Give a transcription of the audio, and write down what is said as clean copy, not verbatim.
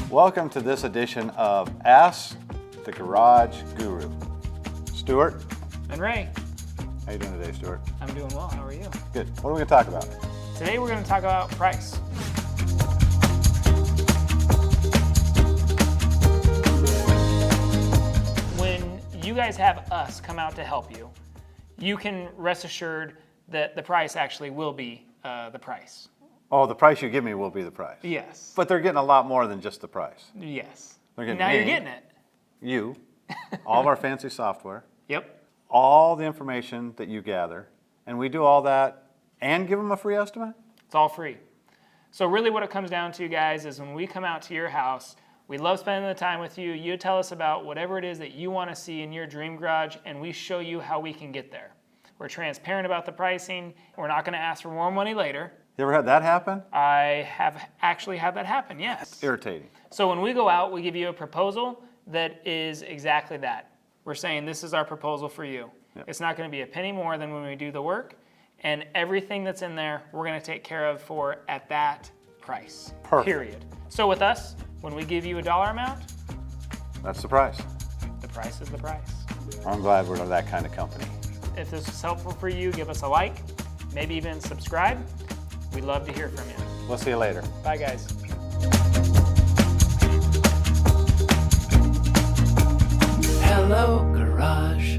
Welcome to this edition of Ask the Garage Guru. Stuart. And Ray. How you doing today, Stuart? I'm doing well. How are you? Good. What are we going to talk about? Today we're going to talk about price. When you guys have us come out to help you, you can rest assured that the price actually will be the price. Oh, the price you give me will be the price. Yes. But they're getting a lot more than just the price. Yes. They're getting Now me, you're getting it. You, all of our fancy software, Yep. all the information that you gather, and we do all that and give them a free estimate? It's all free. So really what it comes down to, guys, is when we come out to your house, we love spending the time with you. You tell us about whatever it is that you want to see in your dream garage, and we show you how we can get there. We're transparent about the pricing. We're not going to ask for more money later. You ever had that happen? I have actually had that happen, yes. It's irritating. So when we go out, we give you a proposal that is exactly that. We're saying this is our proposal for you. Yep. It's not going to be a penny more than when we do the work, and everything that's in there, we're going to take care of for at that price. Perfect. Period. So with us, when we give you a dollar amount, That's the price. the price is the price. I'm glad we're that kind of company. If this was helpful for you, give us a like, maybe even subscribe. We'd love to hear from you. We'll see you later. Bye, guys. Hello, Garage.